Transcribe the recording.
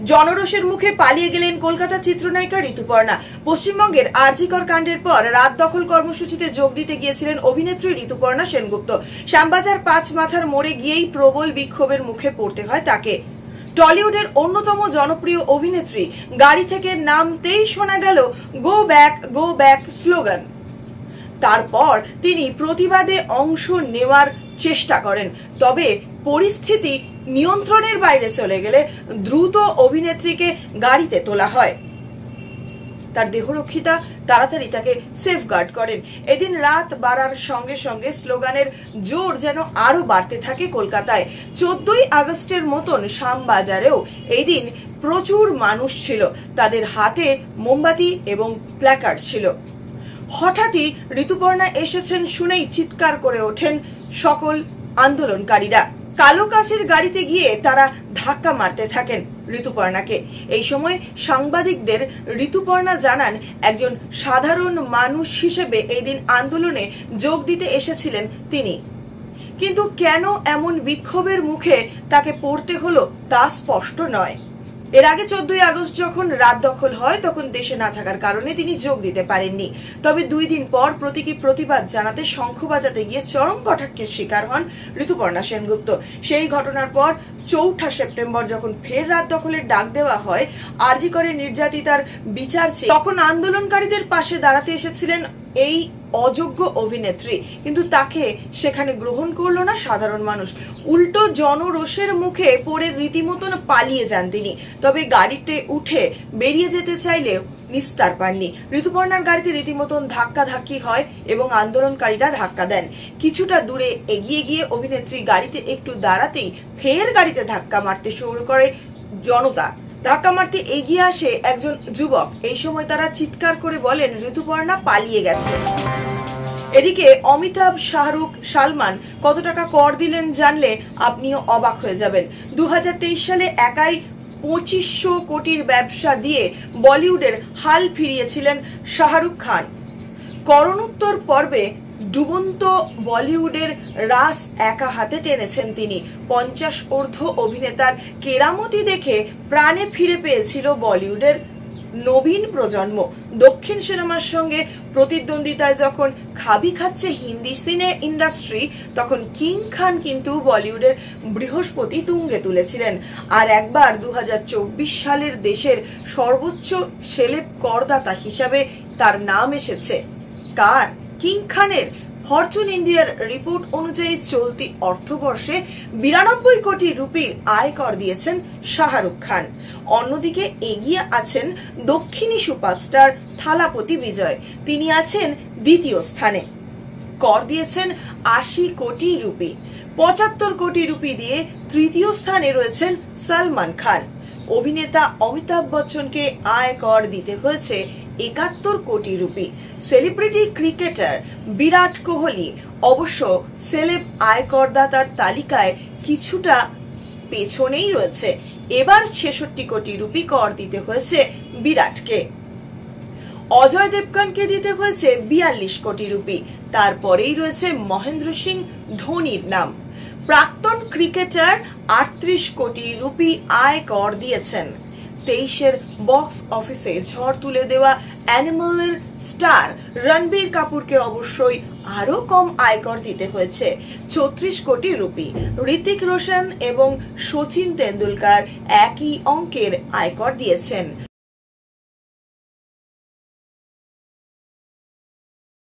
জনরোষের মুখে পালিয়ে গেলেন কলকাতা চিত্রনায়িকা ঋতুপর্ণা। পশ্চিমবঙ্গের আর.জি. কর কাণ্ডের পর রাত দখল কর্মসূচিতে যোগ দিতে গিয়েছিলেন অভিনেত্রী ঋতুপর্ণা সেনগুপ্ত। শ্যামবাজার পাঁচ মাথার মোড়ে গিয়েই প্রবল বিক্ষোভের মুখে পড়তে হয় তাকে। টলিউডের অন্যতম জনপ্রিয় অভিনেত্রী গাড়ি থেকে নামতেই শোনা গেল গো ব্যাক স্লোগান। তারপর তিনি প্রতিবাদে অংশ নেওয়ার চেষ্টা করেন, তবে পরিস্থিতি নিয়ন্ত্রণের বাইরে চলে গেলে দ্রুত অভিনেত্রীকে গাড়িতে তোলা হয়। তার দেহরক্ষিতা তাড়াতাড়ি তাকে সেফগার্ড করেন। এদিন রাত বাড়ার সঙ্গে সঙ্গে স্লোগানের জোর যেন আরো বাড়তে থাকে কলকাতায়। 14ই আগস্টের মতন শ্যামবাজারেও এই দিন প্রচুর মানুষ ছিল, তাদের হাতে মোমবাতি এবং প্ল্যাকার্ড ছিল। হঠাৎই ঋতুপর্ণা এসেছেন শুনেই চিৎকার করে ওঠেন সকল আন্দোলনকারীরা। কালো কাচের গাড়িতে গিয়ে তারা ধাক্কা মারতে থাকেন ঋতুপর্ণাকে। এই সময় সাংবাদিকদের ঋতুপর্ণা জানান, একজন সাধারণ মানুষ হিসেবে এই দিন আন্দোলনে যোগ দিতে এসেছিলেন তিনি, কিন্তু কেন এমন বিক্ষোভের মুখে তাকে পড়তে হলো তা স্পষ্ট নয়। এর আগে 14ই আগস্ট যখন রাত দখল হয় তখন দেশে না থাকার কারণে তিনি যোগ দিতে পারেননি। তবে 2 দিন পর প্রতীকী প্রতিবাদ জানাতে শঙ্খ বাজাতে গিয়ে চরম কটাক্ষের শিকার হন ঋতুপর্ণা সেনগুপ্ত। সেই ঘটনার পর 4 সেপ্টেম্বর যখন ফের রাত দখলের ডাক দেওয়া হয় আর.জি. করে নির্যাতিতার বিচার চেয়ে, তখন আন্দোলনকারীদের পাশে দাঁড়াতে এসেছিলেন এই অযোগ্য অভিনেত্রী, কিন্তু তাকে সেখানে গ্রহণ করলো না সাধারণ মানুষ। উল্টো জনরোষের মুখে পড়ে রীতিমতন পালিয়ে যান তিনি। তবে গাড়িতে উঠে বেরিয়ে যেতে চাইলেও নিস্তার পাননি। ঋতুপর্ণার গাড়িতে রীতিমতন ধাক্কাধাক্কি হয় এবং আন্দোলনকারীরা ধাক্কা দেন। কিছুটা দূরে এগিয়ে গিয়ে অভিনেত্রী গাড়িতে একটু দাঁড়াতেই ফের গাড়িতে ধাক্কা মারতে শুরু করে জনতা। ধাক্কা মারতে এগিয়ে আসে একজন যুবক। এই সময় তারা চিৎকার করে বলেন ঋতুপর্ণা পালিয়ে গেছে। এদিকে অমিতাভ, শাহরুখ, সালমান কত টাকা কর দিলেন জানলে আপনিও অবাক হয়ে যাবেন। 2023 সালে একাই 2500 কোটির ব্যবসা দিয়ে বলিউডের হাল ফিরিয়েছিলেন শাহরুখ খান। করোনোত্তর পর্বে ডুবন্ত বলিউডের রাস একা হাতে টেনেছেন তিনি। 50 ঊর্ধ্ব অভিনেতার কেরামতি দেখে প্রাণে ফিরে পেয়েছিল বলিউডের নবীন প্রজন্ম। দক্ষিণ সিনেমার সঙ্গে প্রতিদ্বন্দ্বিতায় যখন খাবি খাচ্ছে হিন্দি সিনে ইন্ডাস্ট্রি, তখন কিং খান কিন্তু বলিউডের বৃহস্পতি তুঙ্গে তুলেছিলেন। আর একবার 2024 সালের দেশের সর্বোচ্চ সেলেব করদাতা হিসাবে তার নাম এসেছে। কার? কিং খানের। ফরচুন ইন্ডিয়ার রিপোর্ট অনুযায়ী চলতি অর্থবর্ষে 92 কোটি রুপির আয় কর দিয়েছেন শাহরুখ খান। অন্যদিকে এগিয়ে আছেন দক্ষিণী সুপারস্টার থালাপতি বিজয়, তিনি আছেন দ্বিতীয় স্থানে। কর দিয়েছেন 80 কোটি রুপি। 75 কোটি রুপি দিয়ে তৃতীয় স্থানে রয়েছেন সালমান খান। অভিনেতা অমিতাভ বচ্চনকে আয় কর দিতে হয়েছে 71 কোটি rupee. Celebrity cricketer Virat Kohli অবশ্য সেলেব আয়করদাতার তালিকায় কিছুটা পেছনেই রয়েছে। এবার 66 কোটি রুপি কর দিতে হয়েছে বিরাটকে। অজয় দেবগনকে দিতে হয়েছে 42 কোটি রুপি। তারপরেই রয়েছে মহেন্দ্র সিং ধোনির নাম। প্রাক্তন ক্রিকেটার 38 কোটি রুপি আয় কর দিয়েছেন। 23-এর বক্স অফিসে ঝড় তুলে দেওয়া অ্যানিমালের স্টার রণবীর কাপুরকে অবশ্যই আরো কম আয়কর দিতে হয়েছে 34 কোটি রুপি। ঋতিক রোশন এবং সচিন তেন্ডুলকার একই অঙ্কের আয়কর দিয়েছেন।